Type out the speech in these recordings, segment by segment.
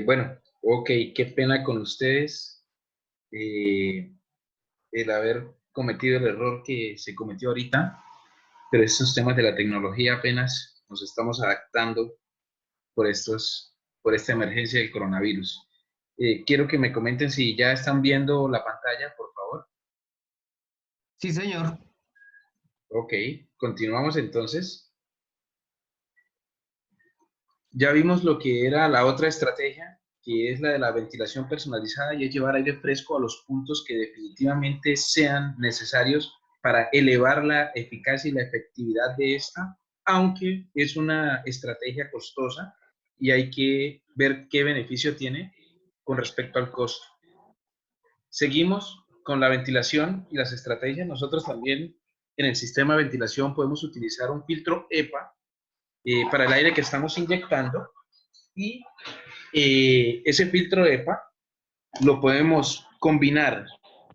Bueno, ok, qué pena con ustedes el haber cometido el error que se cometió ahorita, pero estos temas de la tecnología apenas nos estamos adaptando por esta emergencia del coronavirus. Quiero que me comenten si ya están viendo la pantalla, por favor. Sí, señor. Ok, continuamos entonces. Ya vimos lo que era la otra estrategia, que es la de la ventilación personalizada y es llevar aire fresco a los puntos que definitivamente sean necesarios para elevar la eficacia y la efectividad de esta, aunque es una estrategia costosa y hay que ver qué beneficio tiene con respecto al costo. Seguimos con la ventilación y las estrategias. Nosotros también en el sistema de ventilación podemos utilizar un filtro EPA para el aire que estamos inyectando y ese filtro EPA lo podemos combinar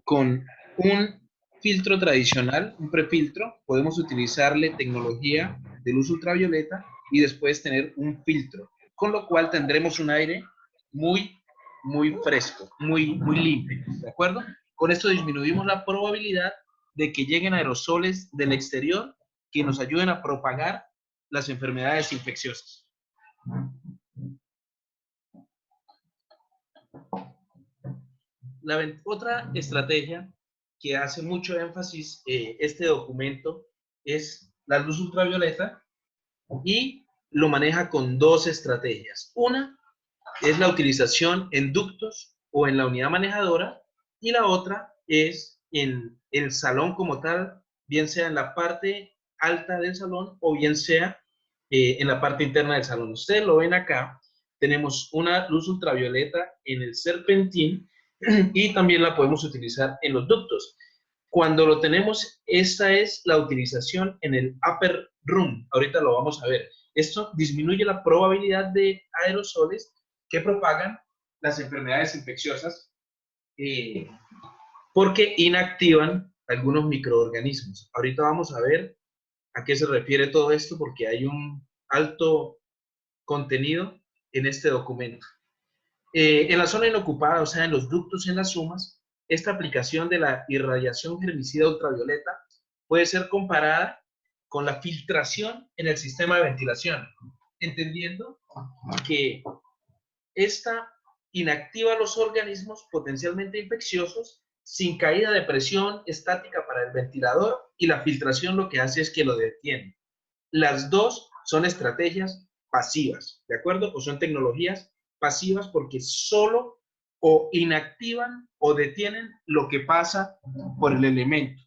con un filtro tradicional, un prefiltro, podemos utilizarle tecnología de luz ultravioleta y después tener un filtro, con lo cual tendremos un aire muy, muy fresco, muy limpio, ¿de acuerdo? Con esto disminuimos la probabilidad de que lleguen aerosoles del exterior que nos ayuden a propagar las enfermedades infecciosas. Otra estrategia que hace mucho énfasis este documento es la luz ultravioleta y lo maneja con dos estrategias. Una es la utilización en ductos o en la unidad manejadora y la otra es en el salón como tal, bien sea en la parte alta del salón o bien sea en la parte interna del salón. Ustedes lo ven acá, tenemos una luz ultravioleta en el serpentín y también la podemos utilizar en los ductos. Cuando lo tenemos, esta es la utilización en el upper room. Ahorita lo vamos a ver. Esto disminuye la probabilidad de aerosoles que propagan las enfermedades infecciosas eh, porque inactivan algunos microorganismos. Ahorita vamos a ver a qué se refiere todo esto porque hay un alto contenido en este documento. En la zona inocupada, o sea, en los ductos y en las sumas, esta aplicación de la irradiación germicida ultravioleta puede ser comparada con la filtración en el sistema de ventilación, entendiendo que esta inactiva los organismos potencialmente infecciosos sin caída de presión estática para el ventilador y la filtración lo que hace es que lo detiene. Las dos son estrategias pasivas, ¿de acuerdo? O son tecnologías pasivas porque solo o inactivan o detienen lo que pasa por el elemento.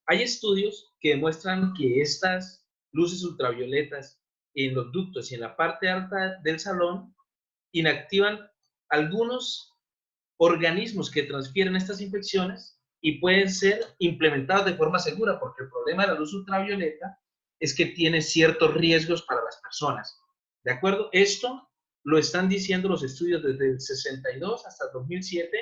Hay estudios que demuestran que estas luces ultravioletas en los ductos y en la parte alta del salón inactivan algunos organismos que transfieren estas infecciones y pueden ser implementados de forma segura, porque el problema de la luz ultravioleta es que tiene ciertos riesgos para las personas. ¿De acuerdo? Esto lo están diciendo los estudios desde el 62 hasta el 2007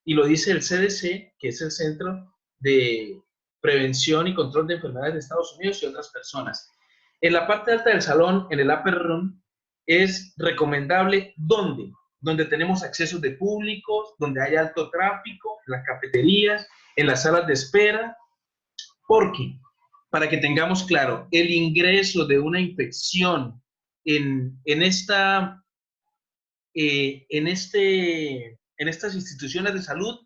y lo dice el CDC, que es el Centro de Prevención y Control de Enfermedades de Estados Unidos y otras personas. En la parte alta del salón, en el upper room, es recomendable donde tenemos accesos de públicos, donde hay alto tráfico, en las cafeterías, en las salas de espera, porque para que tengamos claro, el ingreso de una infección en esta, en estas instituciones de salud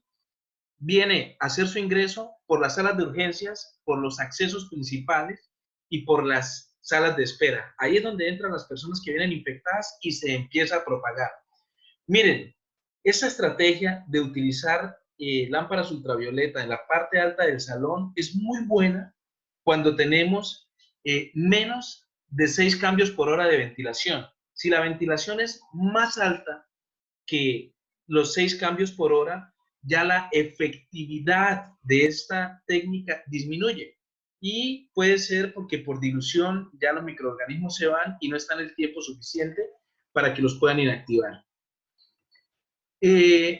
viene a hacer su ingreso por las salas de urgencias, por los accesos principales y por las salas de espera. Ahí es donde entran las personas que vienen infectadas y se empieza a propagar. Miren, esa estrategia de utilizar lámparas ultravioleta en la parte alta del salón es muy buena cuando tenemos menos de 6 cambios por hora de ventilación. Si la ventilación es más alta que los 6 cambios por hora, ya la efectividad de esta técnica disminuye. Y puede ser porque por dilución ya los microorganismos se van y no están el tiempo suficiente para que los puedan inactivar.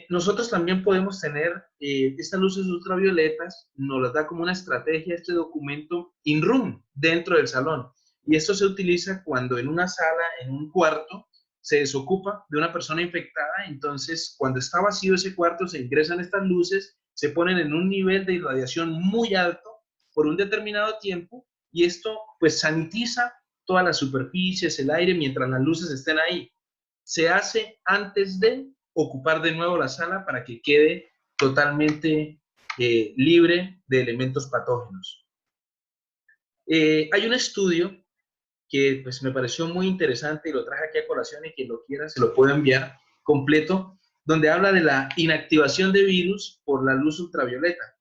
Nosotros también podemos tener estas luces ultravioletas, nos las da como una estrategia este documento in-room, dentro del salón. Y esto se utiliza cuando en una sala, en un cuarto, se desocupa de una persona infectada, entonces cuando está vacío ese cuarto se ingresan estas luces, se ponen en un nivel de irradiación muy alto por un determinado tiempo y esto pues sanitiza todas las superficies, el aire mientras las luces estén ahí. Se hace antes de ocupar de nuevo la sala para que quede totalmente libre de elementos patógenos. Hay un estudio que pues me pareció muy interesante y lo traje aquí a colación y quien lo quiera se lo puedo enviar completo, donde habla de la inactivación de virus por la luz ultravioleta.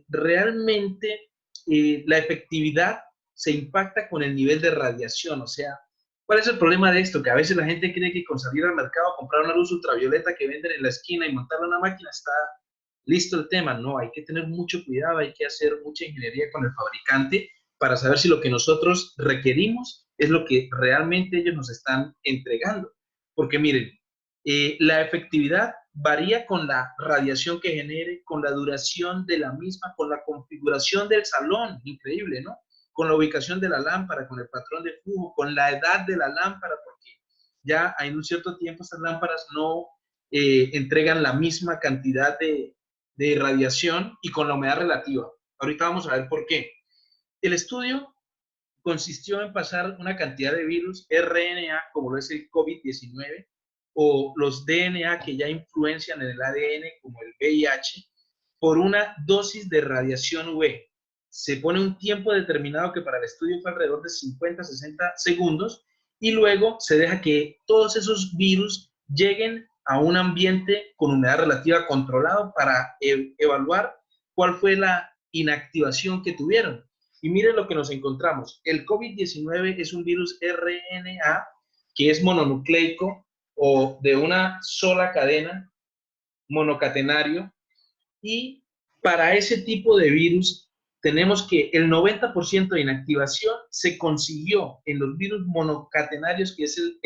Realmente la efectividad se impacta con el nivel de radiación, o sea, ¿cuál es el problema de esto? Que a veces la gente cree que con salir al mercado a comprar una luz ultravioleta que venden en la esquina y montarla en una máquina está listo el tema. No, hay que tener mucho cuidado, hay que hacer mucha ingeniería con el fabricante para saber si lo que nosotros requerimos es lo que realmente ellos nos están entregando. Porque miren, la efectividad varía con la radiación que genere, con la duración de la misma, con la configuración del salón, increíble, ¿no? Con la ubicación de la lámpara, con el patrón de flujo, con la edad de la lámpara, porque ya en un cierto tiempo estas lámparas no entregan la misma cantidad de radiación y con la humedad relativa. Ahorita vamos a ver por qué. El estudio consistió en pasar una cantidad de virus RNA, como lo es el COVID-19, o los DNA que ya influencian en el ADN, como el VIH, por una dosis de radiación UV. Se pone un tiempo determinado que para el estudio fue alrededor de 50-60 segundos y luego se deja que todos esos virus lleguen a un ambiente con humedad relativa controlado para evaluar cuál fue la inactivación que tuvieron. Y miren lo que nos encontramos. El COVID-19 es un virus RNA que es mononucleico o de una sola cadena, monocatenario. Y para ese tipo de virus tenemos que el 90% de inactivación se consiguió en los virus monocatenarios, que es el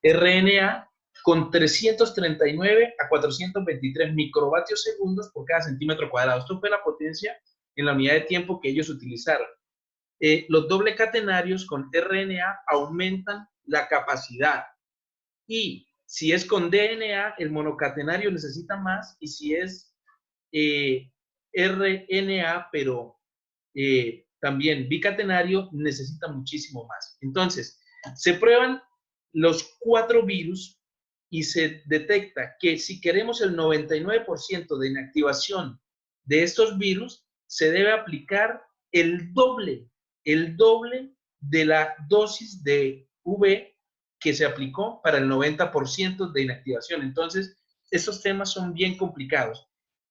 ssRNA, con 339 a 423 microvatios segundos por cada centímetro cuadrado. Esto fue la potencia en la unidad de tiempo que ellos utilizaron. Los doble catenarios con RNA aumentan la capacidad y si es con DNA, el monocatenario necesita más y si es RNA, pero también bicatenario, necesita muchísimo más. Entonces, se prueban los 4 virus y se detecta que si queremos el 99% de inactivación de estos virus, se debe aplicar el doble de la dosis de V que se aplicó para el 90% de inactivación. Entonces, estos temas son bien complicados.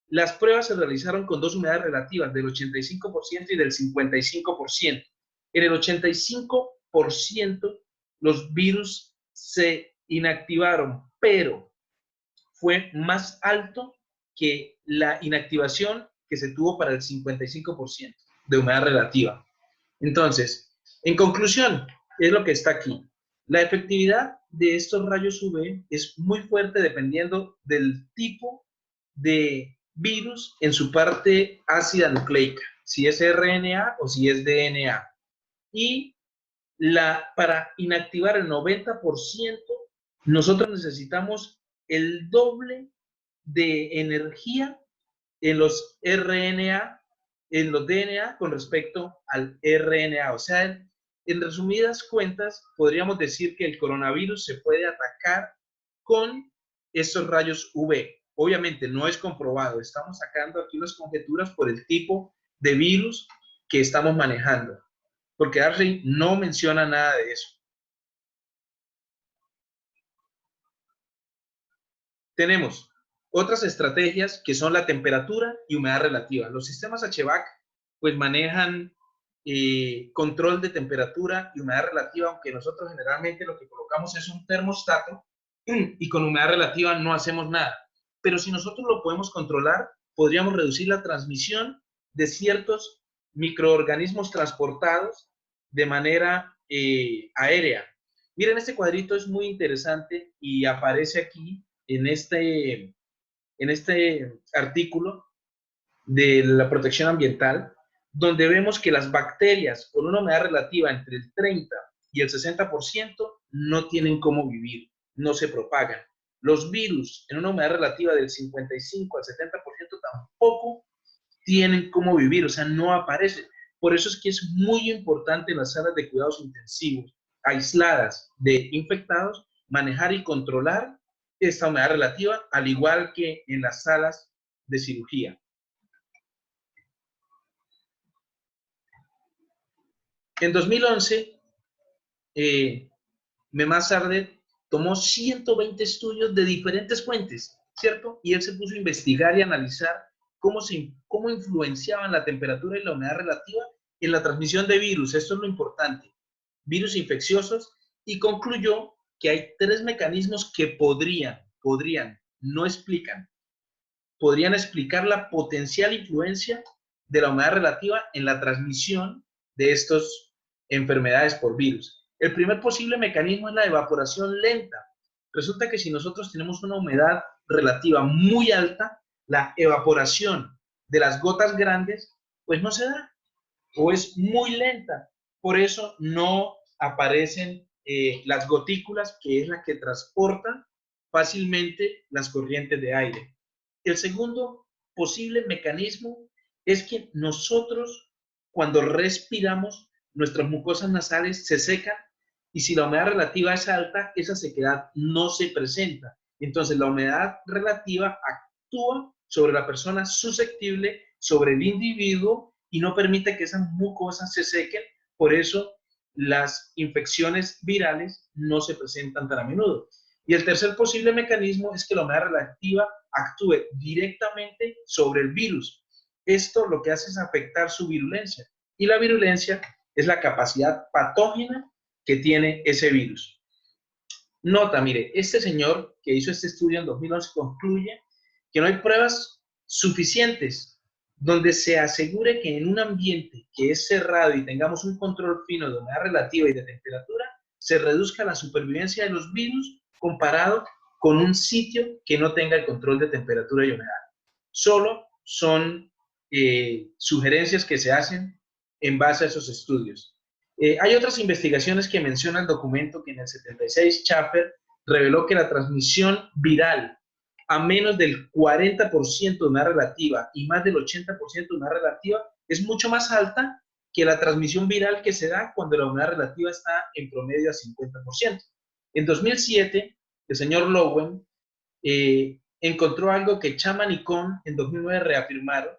Las pruebas se realizaron con dos humedades relativas del 85% y del 55%. En el 85% los virus se inactivaron, pero fue más alto que la inactivación que se tuvo para el 55% de humedad relativa. Entonces, en conclusión, es lo que está aquí. La efectividad de estos rayos UV es muy fuerte dependiendo del tipo de virus en su parte ácida nucleica, si es RNA o si es DNA. Y para inactivar el 90%, nosotros necesitamos el doble de energía en los RNA, en los DNA con respecto al RNA. O sea, en resumidas cuentas, podríamos decir que el coronavirus se puede atacar con estos rayos UV. Obviamente no es comprobado, estamos sacando aquí unas conjeturas por el tipo de virus que estamos manejando, porque Ashley no menciona nada de eso. Tenemos otras estrategias que son la temperatura y humedad relativa. Los sistemas HVAC pues manejan control de temperatura y humedad relativa, aunque nosotros generalmente lo que colocamos es un termostato y con humedad relativa no hacemos nada. Pero si nosotros lo podemos controlar, podríamos reducir la transmisión de ciertos microorganismos transportados de manera aérea. Miren, este cuadrito es muy interesante y aparece aquí en este artículo de la protección ambiental, donde vemos que las bacterias con una humedad relativa entre el 30 y el 60% no tienen cómo vivir, no se propagan. Los virus en una humedad relativa del 55 al 70% tampoco tienen cómo vivir, o sea, no aparecen. Por eso es que es muy importante en las salas de cuidados intensivos, aisladas de infectados, manejar y controlar esta humedad relativa, al igual que en las salas de cirugía. En 2011, Memassardet tomó 120 estudios de diferentes fuentes, ¿cierto? Y él se puso a investigar y analizar cómo influenciaban la temperatura y la humedad relativa en la transmisión de virus. Esto es lo importante. Virus infecciosos, y concluyó que hay 3 mecanismos que no explican, podrían explicar la potencial influencia de la humedad relativa en la transmisión de estas enfermedades por virus. El primer posible mecanismo es la evaporación lenta. Resulta que si nosotros tenemos una humedad relativa muy alta, la evaporación de las gotas grandes, pues no se da, o es muy lenta. Por eso no aparecen las gotículas, que es la que transportan fácilmente las corrientes de aire. El segundo posible mecanismo es que nosotros, cuando respiramos, nuestras mucosas nasales se secan, y si la humedad relativa es alta, esa sequedad no se presenta. Entonces, la humedad relativa actúa sobre la persona susceptible, sobre el individuo, y no permite que esas mucosas se sequen. Por eso, las infecciones virales no se presentan tan a menudo. Y el tercer posible mecanismo es que la humedad relativa actúe directamente sobre el virus. Esto lo que hace es afectar su virulencia. Y la virulencia es la capacidad patógena que tiene ese virus. Nota, mire, este señor que hizo este estudio en 2011 concluye que no hay pruebas suficientes donde se asegure que en un ambiente que es cerrado y tengamos un control fino de humedad relativa y de temperatura, se reduzca la supervivencia de los virus comparado con un sitio que no tenga el control de temperatura y humedad. Solo son sugerencias que se hacen en base a esos estudios. Hay otras investigaciones que menciona el documento, que en el 76 Schaffer reveló que la transmisión viral a menos del 40% de humedad relativa y más del 80% de humedad relativa es mucho más alta que la transmisión viral que se da cuando la humedad relativa está en promedio a 50%. En 2007, el señor Lowen encontró algo que Chapman y Kohn en 2009 reafirmaron,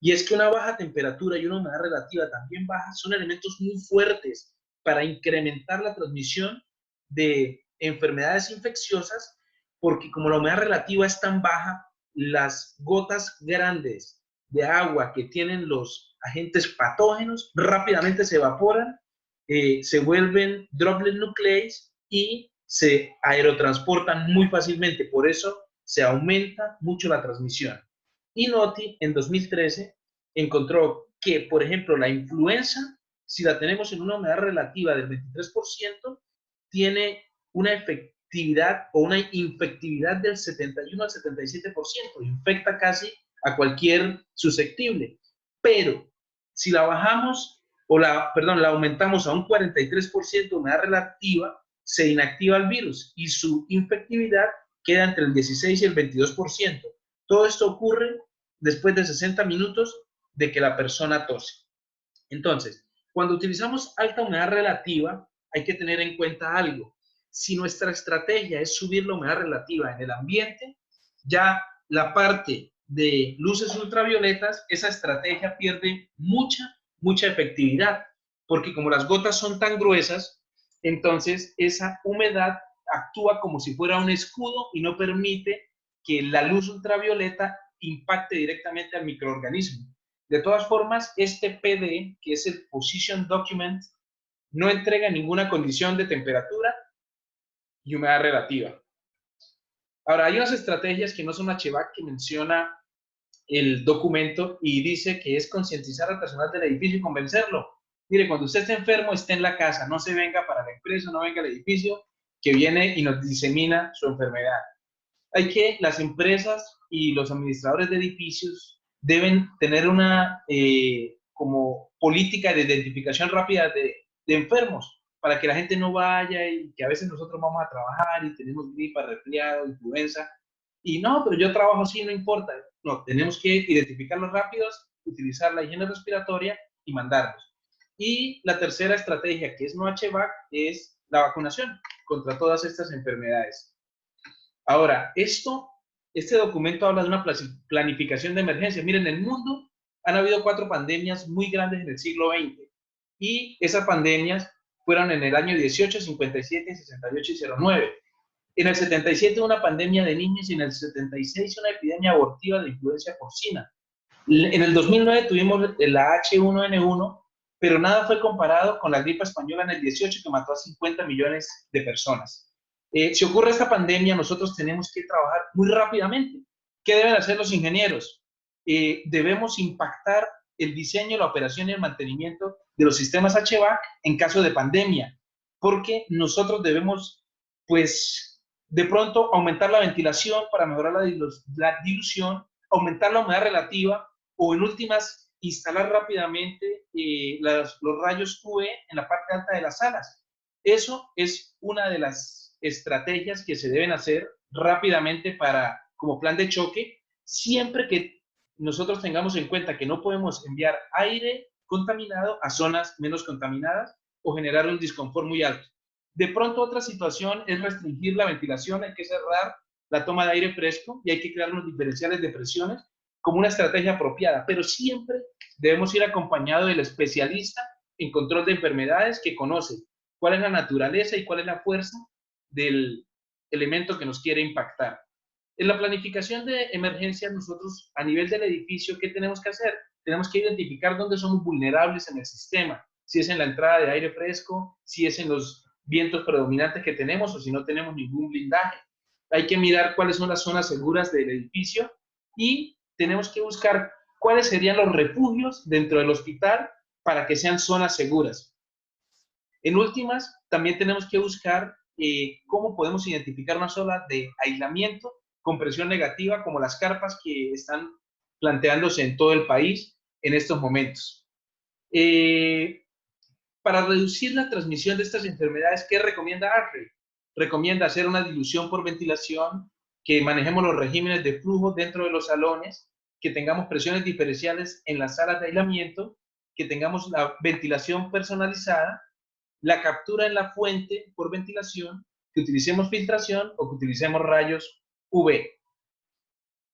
y es que una baja temperatura y una humedad relativa también baja son elementos muy fuertes para incrementar la transmisión de enfermedades infecciosas, porque como la humedad relativa es tan baja, las gotas grandes de agua que tienen los agentes patógenos rápidamente se evaporan, se vuelven droplet nucleates y se aerotransportan muy fácilmente. Por eso se aumenta mucho la transmisión. Y Noti en 2013 encontró que, por ejemplo, la influenza, si la tenemos en una humedad relativa del 23%, tiene una efectividad o una infectividad del 71 al 77%, infecta casi a cualquier susceptible. Pero si la bajamos, la aumentamos a un 43% de humedad relativa, se inactiva el virus y su infectividad queda entre el 16 y el 22%. Todo esto ocurre después de 60 minutos de que la persona tose. Entonces, cuando utilizamos alta humedad relativa, hay que tener en cuenta algo. Si nuestra estrategia es subir la humedad relativa en el ambiente, ya la parte de luces ultravioletas, esa estrategia pierde mucha efectividad, porque como las gotas son tan gruesas, entonces esa humedad actúa como si fuera un escudo y no permite que la luz ultravioleta impacte directamente al microorganismo. De todas formas, este PD, que es el Position Document, no entrega ninguna condición de temperatura y humedad relativa. Ahora, hay unas estrategias que no son HVAC que menciona el documento y dice que es concientizar al personal del edificio y convencerlo. Mire, cuando usted esté enfermo, esté en la casa, no se venga para la empresa, no venga al edificio, que viene y nos disemina su enfermedad. Las empresas y los administradores de edificios deben tener una como política de identificación rápida de enfermos, para que la gente no vaya y que a veces nosotros vamos a trabajar y tenemos gripa, resfriado, influenza, y no, pero yo trabajo así, no importa. No, tenemos que identificarlos rápidos, utilizar la higiene respiratoria y mandarlos. Y la tercera estrategia, que es no HVAC, es la vacunación contra todas estas enfermedades. Ahora, este documento habla de una planificación de emergencia. Miren, en el mundo han habido 4 pandemias muy grandes en el siglo XX y esas pandemias fueron en el año 18, 57, 68 y 09. En el 77 una pandemia de niños y en el 76 una epidemia abortiva de influenza porcina. En el 2009 tuvimos la H1N1, pero nada fue comparado con la gripe española en el 18 que mató a 50 millones de personas. Si ocurre esta pandemia, nosotros tenemos que trabajar muy rápidamente. ¿Qué deben hacer los ingenieros? Debemos impactar el diseño, la operación y el mantenimiento de los sistemas HVAC en caso de pandemia, porque nosotros debemos, pues, de pronto aumentar la ventilación para mejorar la dilución, aumentar la humedad relativa o en últimas instalar rápidamente los rayos UV en la parte alta de las salas. Eso es una de las estrategias que se deben hacer rápidamente como plan de choque, siempre que nosotros tengamos en cuenta que no podemos enviar aire contaminado a zonas menos contaminadas o generar un disconfort muy alto. De pronto otra situación es restringir la ventilación, hay que cerrar la toma de aire fresco y hay que crear unos diferenciales de presiones como una estrategia apropiada, pero siempre debemos ir acompañado del especialista en control de enfermedades que conoce cuál es la naturaleza y cuál es la fuerza del elemento que nos quiere impactar. En la planificación de emergencias, nosotros a nivel del edificio, ¿qué tenemos que hacer? Tenemos que identificar dónde somos vulnerables en el sistema, si es en la entrada de aire fresco, si es en los vientos predominantes que tenemos o si no tenemos ningún blindaje. Hay que mirar cuáles son las zonas seguras del edificio y tenemos que buscar cuáles serían los refugios dentro del hospital para que sean zonas seguras. En últimas, también tenemos que buscar cómo podemos identificar una zona de aislamiento con presión negativa, como las carpas que están planteándose en todo el país en estos momentos. Para reducir la transmisión de estas enfermedades, ¿qué recomienda ARREI? Recomienda hacer una dilución por ventilación, que manejemos los regímenes de flujo dentro de los salones, que tengamos presiones diferenciales en las salas de aislamiento, que tengamos la ventilación personalizada, la captura en la fuente por ventilación, que utilicemos filtración o que utilicemos rayos UV.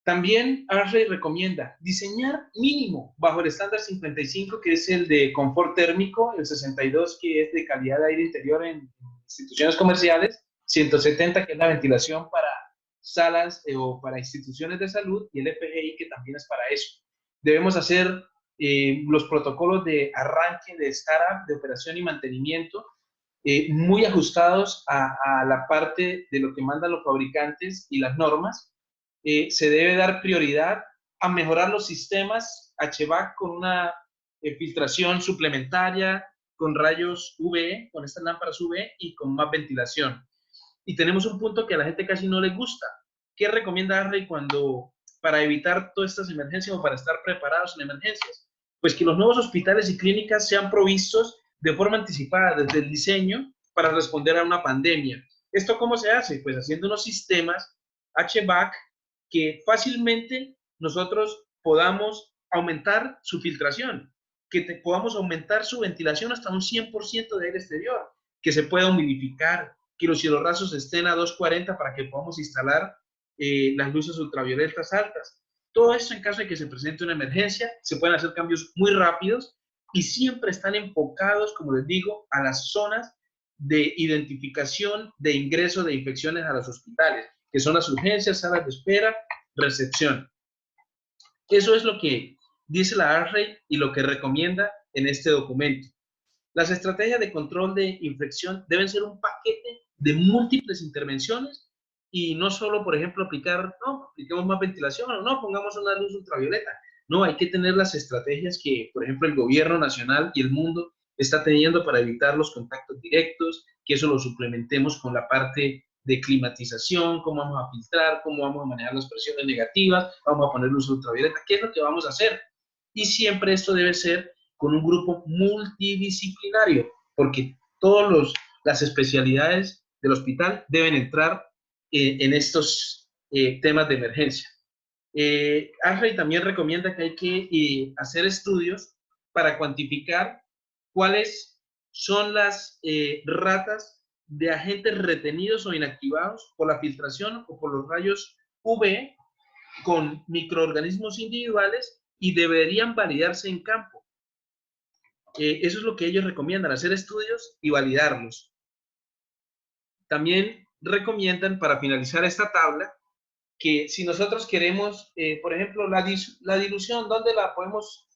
También ARREI recomienda diseñar mínimo bajo el estándar 55, que es el de confort térmico, el 62, que es de calidad de aire interior en instituciones comerciales, 170, que es la ventilación para salas o para instituciones de salud, y el FGI, que también es para eso. Debemos hacer los protocolos de arranque, de startup, de operación y mantenimiento, muy ajustados a la parte de lo que mandan los fabricantes y las normas. Se debe dar prioridad a mejorar los sistemas HVAC con una filtración suplementaria, con rayos UV, con estas lámparas UV y con más ventilación. Y tenemos un punto que a la gente casi no le gusta. ¿Qué recomienda ARREI para evitar todas estas emergencias o para estar preparados en emergencias? Pues que los nuevos hospitales y clínicas sean provistos de forma anticipada desde el diseño para responder a una pandemia. ¿Esto cómo se hace? Pues haciendo unos sistemas HVAC que fácilmente nosotros podamos aumentar su filtración, que podamos aumentar su ventilación hasta un 100% de aire exterior, que se pueda humidificar, que los cielorrasos estén a 240 para que podamos instalar las luces ultravioletas altas. Todo esto en caso de que se presente una emergencia, se pueden hacer cambios muy rápidos y siempre están enfocados, como les digo, a las zonas de identificación de ingreso de infecciones a los hospitales, que son las urgencias, salas de espera, recepción. Eso es lo que dice la ARREI y lo que recomienda en este documento. Las estrategias de control de infección deben ser un paquete de múltiples intervenciones y no solo, por ejemplo, apliquemos más ventilación o no, pongamos una luz ultravioleta. No, hay que tener las estrategias que, por ejemplo, el gobierno nacional y el mundo está teniendo para evitar los contactos directos, que eso lo suplementemos con la parte de climatización, cómo vamos a filtrar, cómo vamos a manejar las presiones negativas, vamos a poner luz ultravioleta, qué es lo que vamos a hacer. Y siempre esto debe ser con un grupo multidisciplinario, porque todas las especialidades del hospital deben entrar en estos temas de emergencia. ASHRAE también recomienda que hay que hacer estudios para cuantificar cuáles son las ratas de agentes retenidos o inactivados por la filtración o por los rayos UV con microorganismos individuales y deberían validarse en campo. Eso es lo que ellos recomiendan, hacer estudios y validarlos. También recomiendan, para finalizar esta tabla, que si nosotros queremos, por ejemplo, la dilución, ¿dónde la podemos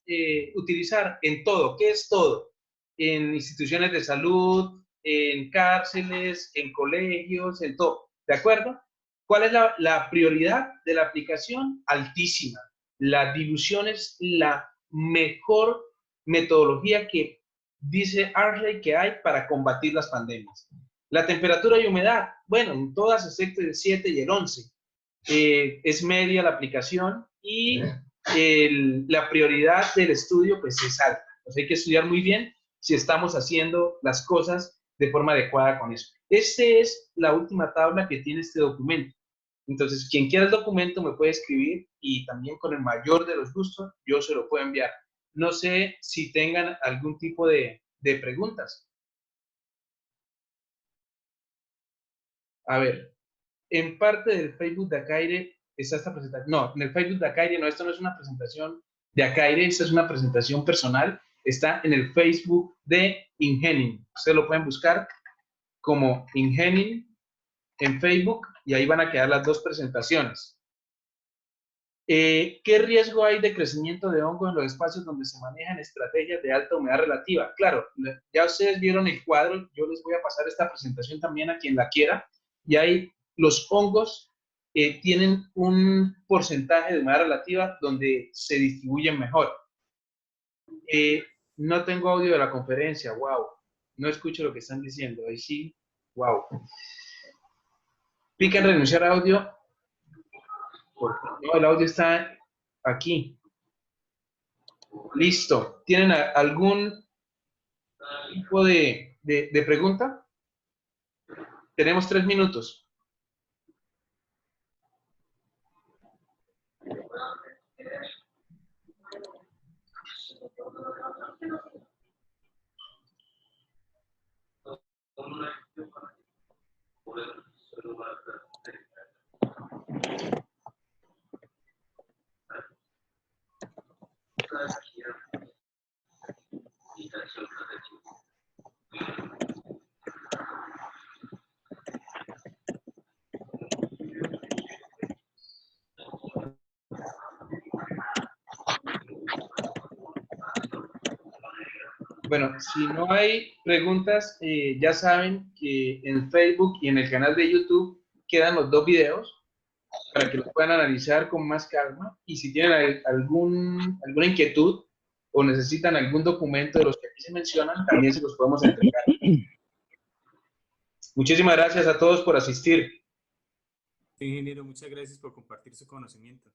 utilizar? En todo. ¿Qué es todo? En instituciones de salud, en cárceles, en colegios, en todo. ¿De acuerdo? ¿Cuál es la prioridad de la aplicación? Altísima. La dilución es la mejor metodología que dice ASHRAE que hay para combatir las pandemias. La temperatura y humedad, bueno, en todas excepto el 7 y el 11. Es media la aplicación y la prioridad del estudio pues es alta. Entonces hay que estudiar muy bien si estamos haciendo las cosas de forma adecuada con eso. Esta es la última tabla que tiene este documento. Entonces, quien quiera el documento me puede escribir y también con el mayor de los gustos yo se lo puedo enviar. No sé si tengan algún tipo de preguntas. A ver. En parte del Facebook de Acaire está esta presentación. No, en el Facebook de Acaire no, esto no es una presentación de Acaire, esta es una presentación personal. Está en el Facebook de Ingenin. Ustedes lo pueden buscar como Ingenin en Facebook y ahí van a quedar las dos presentaciones. ¿Qué riesgo hay de crecimiento de hongo en los espacios donde se manejan estrategias de alta humedad relativa? Claro, ya ustedes vieron el cuadro, yo les voy a pasar esta presentación también a quien la quiera, y ahí los hongos tienen un porcentaje de humedad relativa donde se distribuyen mejor. No tengo audio de la conferencia, wow, no escucho lo que están diciendo, ahí sí, wow. Pica en renunciar a audio, porque no, el audio está aquí. Listo. ¿Tienen algún tipo de pregunta? Tenemos 3 minutos. Bueno, si no hay preguntas, ya saben que en Facebook y en el canal de YouTube quedan los 2 videos para que los puedan analizar con más calma. Y si tienen alguna inquietud o necesitan algún documento de los que aquí se mencionan, también se los podemos entregar. Muchísimas gracias a todos por asistir. Ingeniero, muchas gracias por compartir su conocimiento.